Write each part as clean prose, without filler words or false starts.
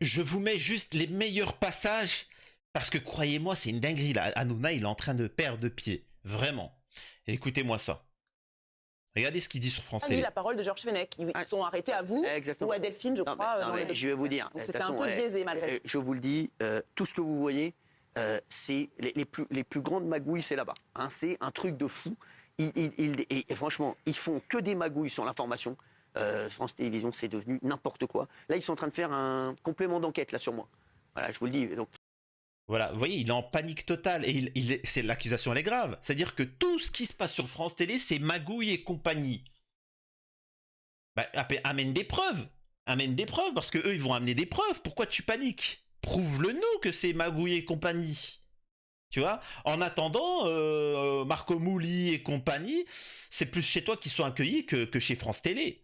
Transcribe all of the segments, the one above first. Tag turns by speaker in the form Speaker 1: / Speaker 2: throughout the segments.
Speaker 1: je vous mets juste les meilleurs passages, parce que croyez-moi, c'est une dinguerie là. Hanouna, il est en train de perdre de pied. Vraiment. Écoutez-moi ça. Regardez ce qu'il dit sur France
Speaker 2: Ni
Speaker 1: Télé.
Speaker 2: la parole de Georges Fenech. Ils sont arrêtés à vous
Speaker 3: Exactement.
Speaker 2: ou à Delphine, je
Speaker 3: Non,
Speaker 2: crois.
Speaker 3: mais, non,
Speaker 2: dans
Speaker 3: mais
Speaker 2: les
Speaker 3: je vais vous dire.
Speaker 2: Donc
Speaker 3: de
Speaker 2: c'était
Speaker 3: toute
Speaker 2: un
Speaker 3: façon,
Speaker 2: peu biaisé malgré tout.
Speaker 3: Je vous le dis, tout ce que vous voyez, c'est les plus grandes magouilles, c'est là-bas. Hein, c'est un truc de fou. Et franchement, ils font que des magouilles sur l'information. France Télévisions, c'est devenu n'importe quoi. Là, ils sont en train de faire un complément d'enquête là sur moi. Voilà, je vous le dis. Donc,
Speaker 1: Voilà, vous voyez, il est en panique totale. Et c'est l'accusation, elle est grave. C'est-à-dire que tout ce qui se passe sur France Télé, c'est magouille et compagnie. Bah, amène des preuves. Amène des preuves, parce que eux, ils vont amener des preuves. Pourquoi tu paniques? Prouve-le-nous que c'est magouille et compagnie. Tu vois? En attendant, Marco Mouli et compagnie, c'est plus chez toi qu'ils sont accueillis que chez France Télé.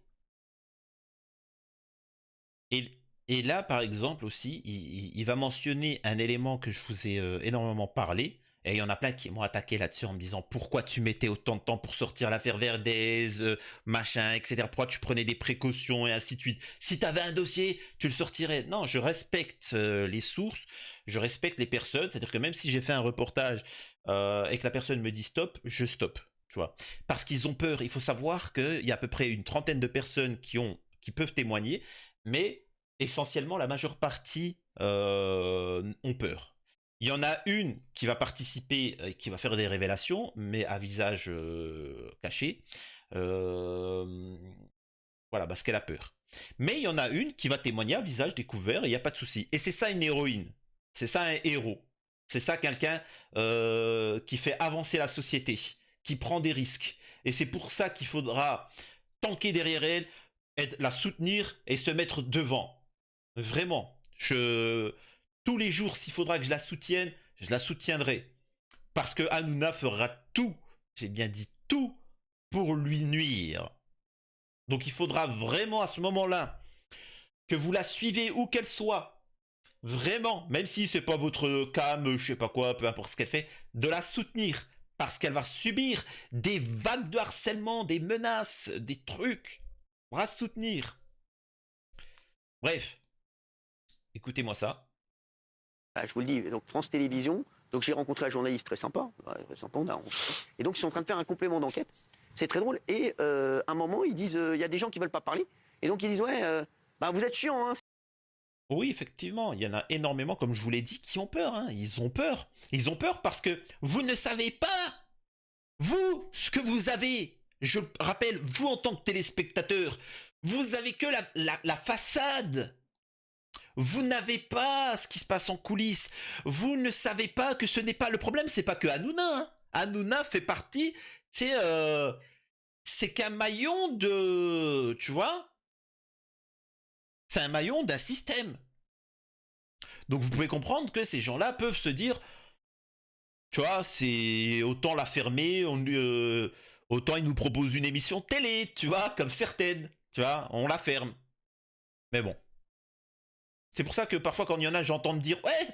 Speaker 1: Et là, par exemple, aussi, il va mentionner un élément que je vous ai énormément parlé. Et il y en a plein qui m'ont attaqué là-dessus en me disant pourquoi tu mettais autant de temps pour sortir l'affaire Verdez, machin, etc. Pourquoi tu prenais des précautions et ainsi de suite. Si tu avais un dossier, tu le sortirais. Non, je respecte les sources, je respecte les personnes. C'est-à-dire que même si j'ai fait un reportage et que la personne me dit stop, je stoppe. Tu vois. Parce qu'ils ont peur. Il faut savoir qu'il y a à peu près une trentaine de personnes qui peuvent témoigner, mais essentiellement la majeure partie ont peur. Il y en a une qui va participer, qui va faire des révélations, mais à visage caché. Voilà, parce qu'elle a peur. Mais il y en a une qui va témoigner à visage découvert et il n'y a pas de souci. Et c'est ça une héroïne. C'est ça un héros. C'est ça quelqu'un qui fait avancer la société, qui prend des risques. Et c'est pour ça qu'il faudra tanker derrière elle, la soutenir et se mettre devant. Vraiment. Tous les jours, s'il faudra que je la soutienne, je la soutiendrai. Parce que Hanouna fera tout, j'ai bien dit tout, pour lui nuire. Donc il faudra vraiment à ce moment-là que vous la suivez où qu'elle soit. Vraiment, même si c'est pas votre cam, je sais pas quoi, peu importe ce qu'elle fait, de la soutenir. Parce qu'elle va subir des vagues de harcèlement, des menaces, des trucs. On va soutenir. Bref. Écoutez-moi ça.
Speaker 3: je vous le dis. Donc France Télévisions. Donc j'ai rencontré un journaliste très sympa. Et donc ils sont en train de faire un complément d'enquête. C'est très drôle. Et à un moment, ils disent, il y a des gens qui veulent pas parler. Et donc ils disent, ouais, vous êtes chiant, hein.
Speaker 1: Oui, effectivement, il y en a énormément, comme je vous l'ai dit, qui ont peur. Hein. Ils ont peur. Ils ont peur parce que vous ne savez pas, vous, ce que vous avez. Je rappelle, vous en tant que téléspectateur, vous avez que la façade. Vous n'avez pas ce qui se passe en coulisses. Vous ne savez pas que ce n'est pas le problème. C'est pas que Hanouna. Hein. Hanouna fait partie. C'est qu'un maillon de. Tu vois? C'est un maillon d'un système. Donc vous pouvez comprendre que ces gens-là peuvent se dire, tu vois, c'est autant la fermer, autant ils nous proposent une émission télé, tu vois, comme certaines, tu vois, on la ferme. Mais bon. C'est pour ça que parfois quand il y en a, j'entends me dire, ouais,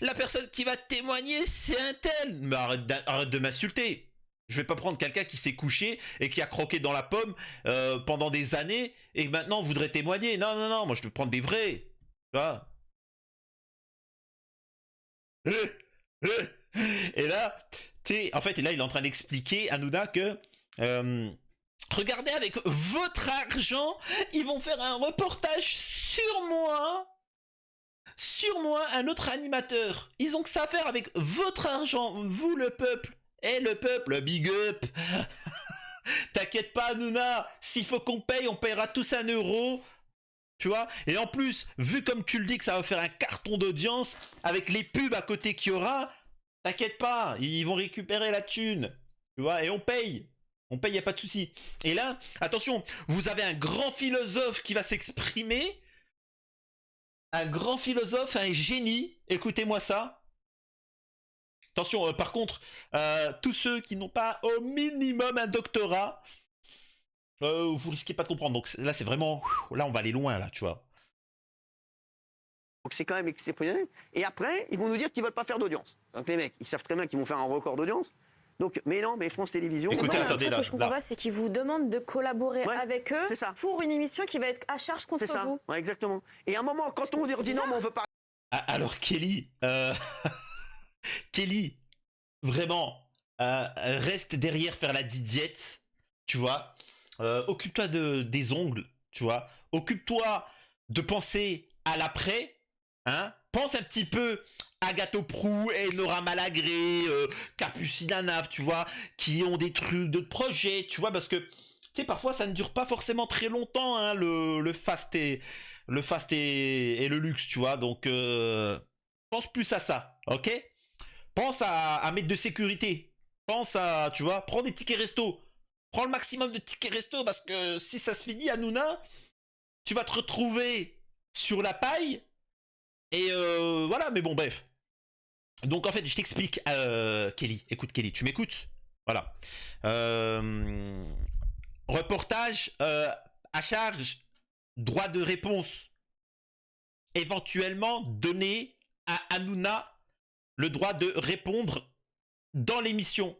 Speaker 1: la personne qui va témoigner, c'est un tel. Mais arrête de m'insulter. Je vais pas prendre quelqu'un qui s'est couché et qui a croqué dans la pomme pendant des années et maintenant voudrait témoigner. Non, non, non, moi je vais prendre des vrais. Tu vois. Et là, en fait, et là, il est en train d'expliquer à Hanouna que regardez, avec votre argent, ils vont faire un reportage sur moi, un autre animateur. Ils ont que ça à faire avec votre argent, vous le peuple. Et le peuple, big up. T'inquiète pas, Hanouna, s'il faut qu'on paye, on paiera tous 1 euro. Tu vois. Et en plus, vu comme tu le dis que ça va faire un carton d'audience, avec les pubs à côté qu'il y aura, t'inquiète pas, ils vont récupérer la thune. Tu vois, et on paye. On paye, y a pas de souci. Et là, attention, vous avez un grand philosophe qui va s'exprimer. Un grand philosophe, un génie. Écoutez-moi ça. Attention, par contre, tous ceux qui n'ont pas au minimum un doctorat, vous risquez pas de comprendre. Donc là, c'est vraiment... Là, on va aller loin, là, tu vois.
Speaker 3: Donc c'est quand même exceptionnel. Et après, ils vont nous dire qu'ils veulent pas faire d'audience. Donc les mecs, ils savent très bien qu'ils vont faire un record d'audience. Donc, mais non, mais France Télévisions.
Speaker 1: Écoutez,
Speaker 4: Moi, il y a un
Speaker 1: attendez,
Speaker 4: truc
Speaker 1: là,
Speaker 4: que je comprends
Speaker 1: là.
Speaker 4: pas, c'est qu'ils vous demandent de collaborer
Speaker 3: Ouais,
Speaker 4: avec eux
Speaker 3: c'est ça.
Speaker 4: pour une émission qui va être à charge contre
Speaker 3: C'est ça,
Speaker 4: vous.
Speaker 3: ouais, exactement. Et à un moment, quand on
Speaker 4: C'est
Speaker 3: dit non,
Speaker 4: bizarre.
Speaker 3: mais on veut pas.
Speaker 1: Ah, alors Kelly, Kelly, vraiment, reste derrière faire la didiette, tu vois. Occupe-toi des ongles, tu vois. Occupe-toi de penser à l'après, hein. Pense un petit peu à Gato Prou et Nora Malagré, Capucine Anav, tu vois, qui ont des trucs de projet, tu vois, parce que, tu sais, parfois ça ne dure pas forcément très longtemps, hein, le fast et le luxe, tu vois. Donc, pense plus à ça, ok? Pense à mettre de sécurité. Pense à, tu vois, prends des tickets resto. Prends le maximum de tickets resto parce que si ça se finit, Hanouna, tu vas te retrouver sur la paille. Et voilà, mais bon, bref. Donc en fait, je t'explique, Kelly. Écoute, Kelly, tu m'écoutes? Voilà. Reportage à charge, droit de réponse. Éventuellement donner à Hanouna le droit de répondre dans l'émission.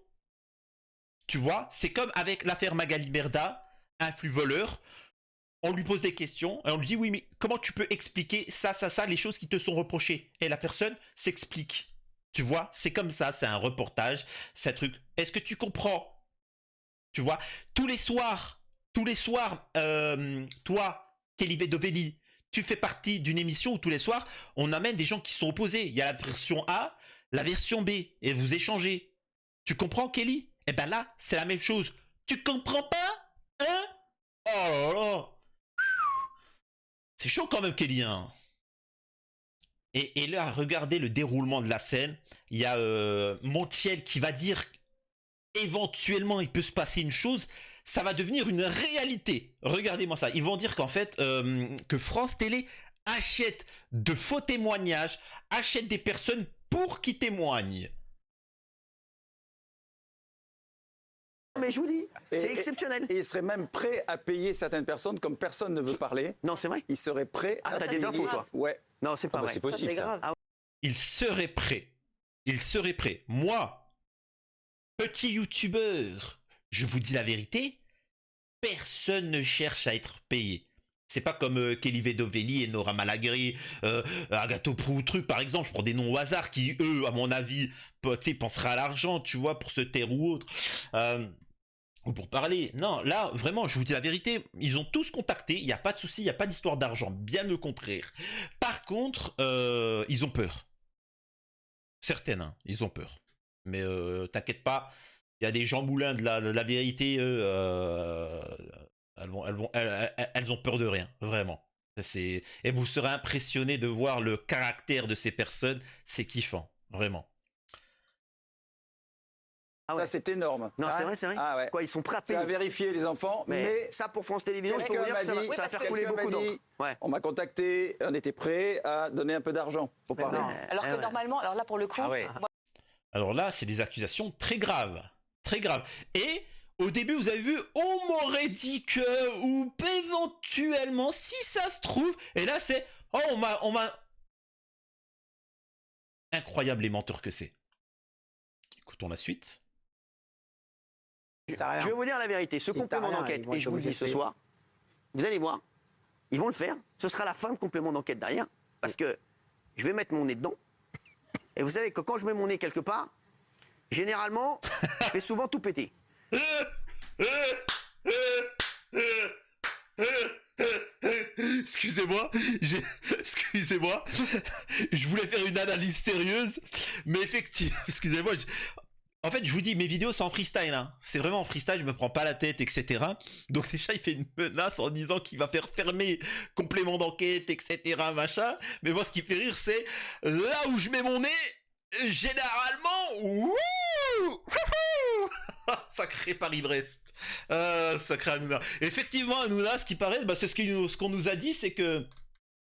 Speaker 1: Tu vois, c'est comme avec l'affaire Magali Berda, un flux voleur. On lui pose des questions et on lui dit oui, mais comment tu peux expliquer ça, les choses qui te sont reprochées? Et la personne s'explique. Tu vois, c'est comme ça, c'est un reportage, c'est un truc. Est-ce que tu comprends? Tu vois, tous les soirs, toi, Kelly Vedovelli, tu fais partie d'une émission où tous les soirs, on amène des gens qui sont opposés. Il y a la version A, la version B, et vous échangez. Tu comprends, Kelly? Eh ben là, c'est la même chose. Tu comprends pas? Hein? Oh là là! C'est chaud quand même, Kelly, hein? Et là, regardez le déroulement de la scène. Il y a Montiel qui va dire éventuellement il peut se passer une chose. Ça va devenir une réalité. Regardez-moi ça. Ils vont dire qu'en fait, que France Télé achète de faux témoignages, achète des personnes pour qui témoignent.
Speaker 3: Mais je vous dis,
Speaker 5: Et-
Speaker 3: c'est exceptionnel.
Speaker 5: Et il serait même prêt à payer certaines personnes, comme personne ne veut parler.
Speaker 3: Non, c'est vrai.
Speaker 5: Il serait prêt à
Speaker 3: Ah, t'as des
Speaker 5: payer.
Speaker 3: infos, toi?
Speaker 5: Ouais.
Speaker 3: Non, c'est pas
Speaker 5: Ah bah,
Speaker 3: vrai.
Speaker 5: c'est possible,
Speaker 4: c'est
Speaker 5: ça.
Speaker 4: grave.
Speaker 1: Il serait prêt. Il serait prêt. Moi, petit youtubeur, je vous dis la vérité, personne ne cherche à être payé. C'est pas comme Kelly Vedovelli et Nora Malagré, Agathe Prou, truc, par exemple, je prends des noms au hasard qui, eux, à mon avis, penseraient à l'argent, tu vois, pour se taire ou autre. Ou pour parler. Non, là, vraiment, je vous dis la vérité, ils ont tous contacté, il n'y a pas de souci, il n'y a pas d'histoire d'argent, bien le contraire. Par contre, ils ont peur. Certaines, hein, ils ont peur. Mais t'inquiète pas, il y a des Jean Moulin de la vérité, elles ont peur de rien, vraiment. Et vous serez impressionné de voir le caractère de ces personnes, c'est kiffant, vraiment.
Speaker 3: Ah ouais.
Speaker 5: Ça, c'est énorme.
Speaker 3: Non, c'est
Speaker 5: Hein?
Speaker 3: vrai, c'est vrai.
Speaker 5: Ah ouais.
Speaker 3: Quoi, ils sont prêts à
Speaker 5: C'est à
Speaker 3: payer.
Speaker 5: vérifier, les enfants. Mais
Speaker 3: Ça, pour France Télévisions, je peux vous
Speaker 5: quelqu'un
Speaker 3: dire que ça
Speaker 5: m'a
Speaker 3: va,
Speaker 5: dit,
Speaker 3: ça va faire
Speaker 5: quelqu'un
Speaker 3: couler
Speaker 5: m'a
Speaker 3: beaucoup
Speaker 5: dit,
Speaker 3: d'encre. Ouais.
Speaker 5: on m'a contacté, on était prêt à donner un peu d'argent pour parler.
Speaker 3: non.
Speaker 6: Alors que
Speaker 3: ouais.
Speaker 6: normalement, alors là pour le coup,
Speaker 5: Ah ouais.
Speaker 6: moi,
Speaker 1: Alors là, c'est des accusations très graves. Très graves. Et au début, vous avez vu, on m'aurait dit que, ou éventuellement, si ça se trouve, et là c'est, oh, on m'a... Incroyable les menteurs que c'est. Écoutons la suite.
Speaker 3: Je vais vous dire la vérité. Ce
Speaker 7: Si t'as
Speaker 3: complément
Speaker 7: rien,
Speaker 3: d'enquête,
Speaker 7: ils vont
Speaker 3: et
Speaker 7: être
Speaker 3: je vous le dis
Speaker 7: obligés
Speaker 3: ce
Speaker 7: de
Speaker 3: soir, vous allez voir, ils vont le faire. Ce sera la fin de complément d'enquête derrière. Parce que je vais mettre mon nez dedans. Et vous savez que quand je mets mon nez quelque part, généralement, je fais souvent tout péter.
Speaker 1: Excusez-moi, excusez-moi, je voulais faire une analyse sérieuse, mais effectivement, excusez-moi, en fait, je vous dis, mes vidéos, c'est en freestyle, hein. C'est vraiment en freestyle, je me prends pas la tête, etc. Donc déjà, il fait une menace en disant qu'il va faire fermer complément d'enquête, etc., machin. Mais moi, ce qui me fait rire, c'est là où je mets mon nez, généralement, wouh, sacré Paris-Brest. Sacré Hanouna. Effectivement, Hanouna, ce qui paraît, bah, c'est ce qu'on nous a dit, c'est que,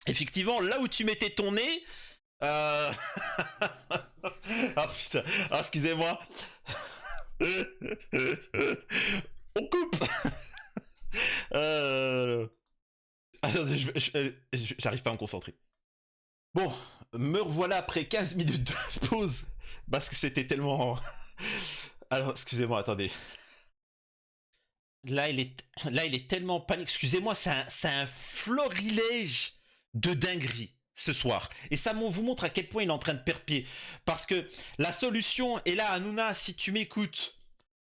Speaker 1: effectivement, là où tu mettais ton nez, ah putain, ah, excusez-moi. On coupe. Attendez, j'arrive pas à me concentrer. Bon, me revoilà après 15 minutes de pause, parce que c'était tellement... Alors, excusez-moi, attendez. Là, il est tellement panique. Excusez-moi, c'est un florilège de dinguerie ce soir. Et ça vous montre à quel point il est en train de perdre pied. Parce que la solution, et là, Hanouna, si tu m'écoutes,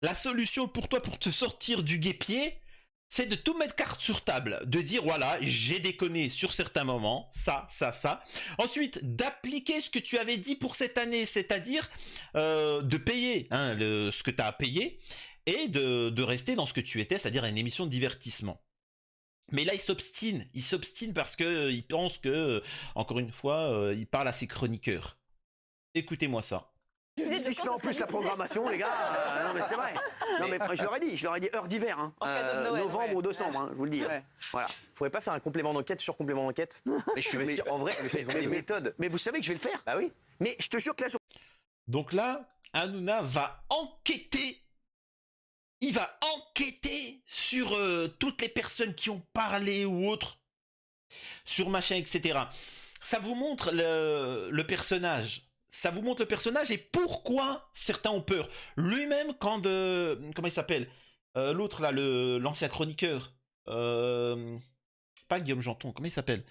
Speaker 1: la solution pour toi, pour te sortir du guêpier, c'est de tout mettre carte sur table. De dire, voilà, j'ai déconné sur certains moments, ça. Ensuite, d'appliquer ce que tu avais dit pour cette année, c'est-à-dire de payer ce que tu as à payer, et de rester dans ce que tu étais, c'est-à-dire une émission de divertissement. Mais là, il s'obstine parce que il pense que, encore une fois, il parle à ses chroniqueurs. Écoutez-moi ça.
Speaker 3: Si je fais en plus la programmation, les gars, non mais c'est vrai. Non mais je leur ai dit heure d'hiver, hein,
Speaker 2: cadeau de Noël,
Speaker 3: novembre ou décembre, hein, je vous le dis.
Speaker 5: Ouais.
Speaker 3: Voilà.
Speaker 5: Faudrait pas faire un complément d'enquête sur complément d'enquête.
Speaker 3: Mais je suis
Speaker 5: Parce qu'en vrai, ils ont des méthodes.
Speaker 3: Mais vous savez que je vais le faire.
Speaker 5: Ah oui.
Speaker 3: Mais je te jure que là,
Speaker 1: Donc là, Hanouna va enquêter. Il va enquêter sur toutes les personnes qui ont parlé ou autres, sur machin, etc. Ça vous montre le personnage. Ça vous montre le personnage et pourquoi certains ont peur. Lui-même, quand comment il s'appelle l'autre là, l'ancien chroniqueur. Pas Guillaume Janton, comment il s'appelle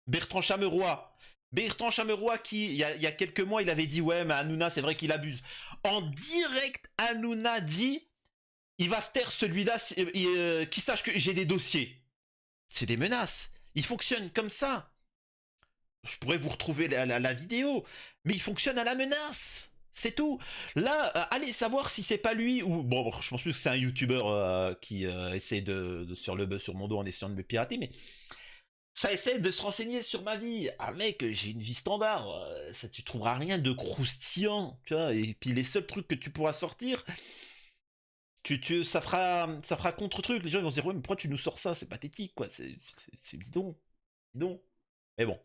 Speaker 1: Bertrand Chameroy. Bertrand Chameroy qui, il y a quelques mois, il avait dit « Ouais, mais Hanouna, c'est vrai qu'il abuse. » En direct, Hanouna dit « Il va se taire celui-là qui sache que j'ai des dossiers. » C'est des menaces. Il fonctionne comme ça. Je pourrais vous retrouver la vidéo, mais il fonctionne à la menace. C'est tout. Là, allez savoir si c'est pas lui ou... Bon, je pense plus que c'est un youtubeur qui essaie de sur le buzz sur mon dos en essayant de me pirater, mais... Ça essaie de se renseigner sur ma vie. Ah mec, j'ai une vie standard. Ça, tu trouveras rien de croustillant, tu vois. Et puis les seuls trucs que tu pourras sortir, ça fera contre-truc. Les gens ils vont se dire ouais mais pourquoi tu nous sors ça? C'est pathétique quoi. C'est bidon, bidon. Mais bon.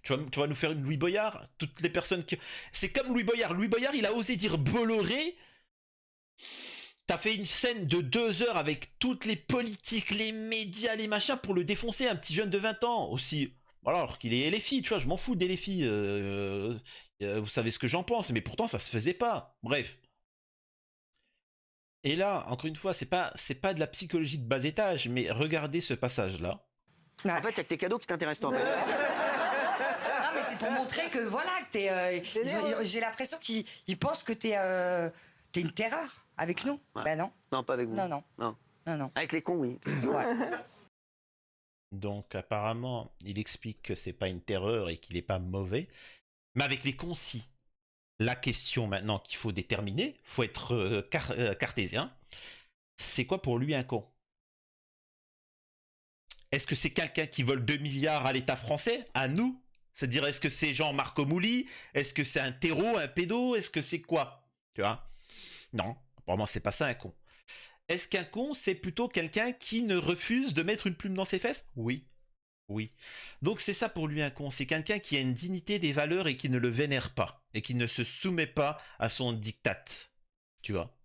Speaker 1: Tu vas nous faire une Louis Boyard. Toutes les personnes qui, c'est comme Louis Boyard. Louis Boyard il a osé dire Bolloré. T'as fait une scène de 2 heures avec toutes les politiques, les médias, les machins pour le défoncer, un petit jeune de 20 ans aussi. Alors qu'il est LFI, tu vois, je m'en fous des LFI. Vous savez ce que j'en pense, mais pourtant ça se faisait pas. Bref. Et là, encore une fois, c'est pas de la psychologie de bas étage, mais regardez ce passage-là.
Speaker 3: en fait, il y a que tes cadeaux qui t'intéressent, toi. En fait.
Speaker 6: Non, mais c'est pour montrer que voilà, que j'ai l'impression qu'ils pensent que t'es une terreur avec nous.
Speaker 3: Ouais.
Speaker 6: Ben non.
Speaker 3: Non, pas avec vous.
Speaker 6: Non.
Speaker 3: Avec les cons, oui.
Speaker 6: Ouais.
Speaker 1: Donc apparemment, il explique que c'est pas une terreur et qu'il est pas mauvais, mais avec les cons, si. La question maintenant qu'il faut déterminer, faut être cartésien, c'est quoi pour lui un con? Est-ce que c'est quelqu'un qui vole 2 milliards à l'État français, à nous? C'est-à-dire, est-ce que c'est Jean-Marc Mouly? Est-ce que c'est un terreau, un pédo? Est-ce que c'est quoi? Tu vois? Non, apparemment c'est pas ça un con. Est-ce qu'un con, c'est plutôt quelqu'un qui ne refuse de mettre une plume dans ses fesses? Oui. Oui. Donc c'est ça pour lui un con. C'est quelqu'un qui a une dignité, des valeurs et qui ne le vénère pas. Et qui ne se soumet pas à son diktat. Tu vois?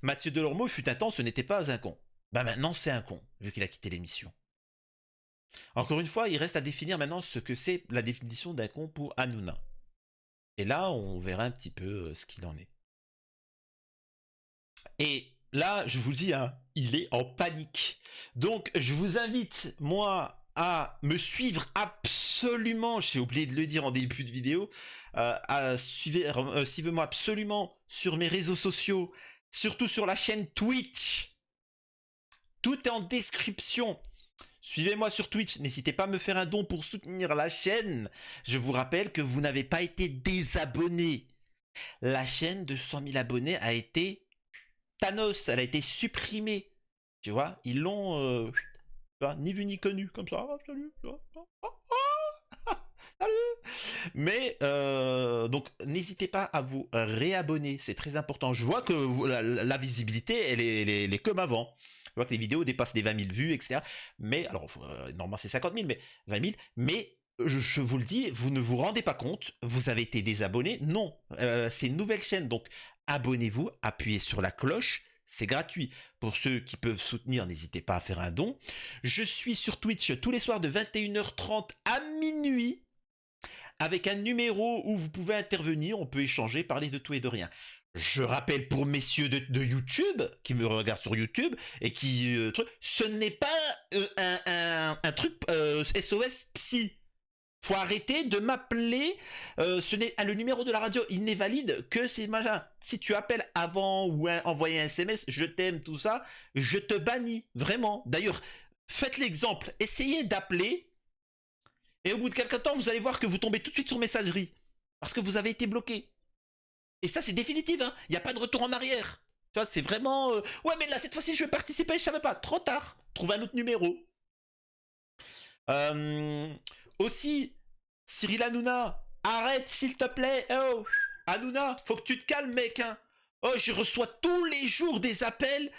Speaker 1: Mathieu Delormeau, fut un temps, ce n'était pas un con. Bah maintenant c'est un con, vu qu'il a quitté l'émission. Encore une fois, il reste à définir maintenant ce que c'est la définition d'un con pour Hanouna. Et là, on verra un petit peu ce qu'il en est. Et là, je vous dis, hein, il est en panique. Donc, je vous invite, moi, à me suivre absolument, j'ai oublié de le dire en début de vidéo, suivez-moi absolument sur mes réseaux sociaux, surtout sur la chaîne Twitch. Tout est en description. Suivez-moi sur Twitch, n'hésitez pas à me faire un don pour soutenir la chaîne. Je vous rappelle que vous n'avez pas été désabonné. La chaîne de 100 000 abonnés a été Thanos, elle a été supprimée. Tu vois, ils l'ont ni vu ni connu, comme ça. Ah, salut. Salut. Mais donc n'hésitez pas à vous réabonner, c'est très important. Je vois que la visibilité, elle est comme avant. Je vois que les vidéos dépassent les 20 000 vues, etc. Mais, alors, normalement c'est 50 000, mais 20 000. Mais, je vous le dis, vous ne vous rendez pas compte, vous avez été désabonné. Non, c'est une nouvelle chaîne, donc abonnez-vous, appuyez sur la cloche, c'est gratuit. Pour ceux qui peuvent soutenir, n'hésitez pas à faire un don. Je suis sur Twitch tous les soirs de 21h30 à minuit, avec un numéro où vous pouvez intervenir, on peut échanger, parler de tout et de rien. Je rappelle pour messieurs de YouTube, qui me regardent sur YouTube, et qui... ce n'est pas un truc SOS Psy. Faut arrêter de m'appeler. Le numéro de la radio, il n'est valide que c'est machin. Si tu appelles avant ou envoyer un SMS, je t'aime, tout ça, je te bannis. Vraiment. D'ailleurs, faites l'exemple. Essayez d'appeler. Et au bout de quelques temps, vous allez voir que vous tombez tout de suite sur messagerie. Parce que vous avez été bloqué. Et ça, c'est définitif. Hein. Il n'y a pas de retour en arrière. Tu vois, c'est vraiment... Ouais, mais là, cette fois-ci, je vais participer. Je savais pas. Trop tard. Trouve un autre numéro. Aussi, Cyril Hanouna, arrête s'il te plaît. Oh, Hanouna, faut que tu te calmes, mec. Hein. Oh, je reçois tous les jours des appels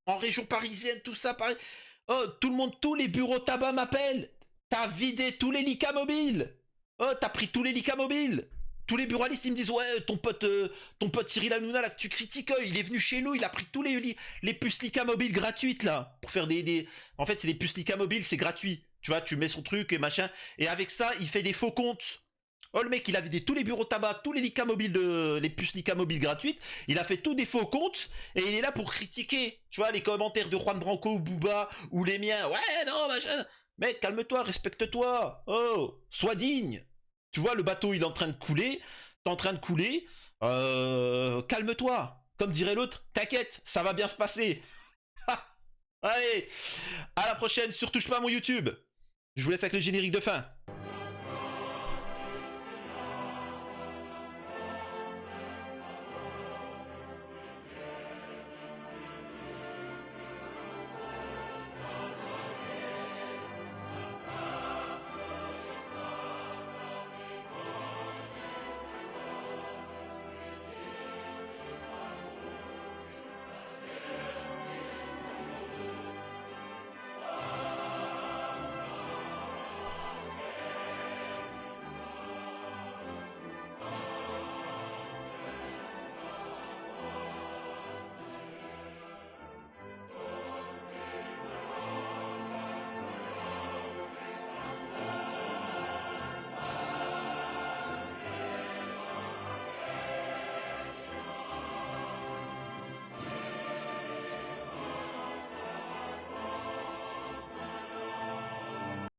Speaker 1: en région parisienne, tout ça. Pareil. Oh, tout le monde, tous les bureaux tabac m'appellent. T'as vidé tous les Lika mobiles. Oh, t'as pris tous les Lika mobiles. Tous les buralistes, ils me disent, ouais, ton pote Cyril Hanouna, là, que tu critiques, il est venu chez nous, il a pris tous les puces Lika mobiles gratuites, là, pour faire En fait, c'est des puces Lika mobiles, c'est gratuit. Tu vois, tu mets son truc et machin. Et avec ça, il fait des faux comptes. Oh, le mec, il a vidé tous les bureaux tabac, tous les Lika mobiles les puces Lika mobiles gratuites. Il a fait tous des faux comptes et il est là pour critiquer. Tu vois, les commentaires de Juan Branco ou Booba ou les miens. Ouais, non, machin. Mec, calme-toi, respecte-toi. Oh, sois digne. Tu vois, le bateau, il est en train de couler. T'es en train de couler. Calme-toi. Comme dirait l'autre, t'inquiète, ça va bien se passer. Allez, à la prochaine sur Touche pas à mon YouTube. Je vous laisse avec le générique de fin.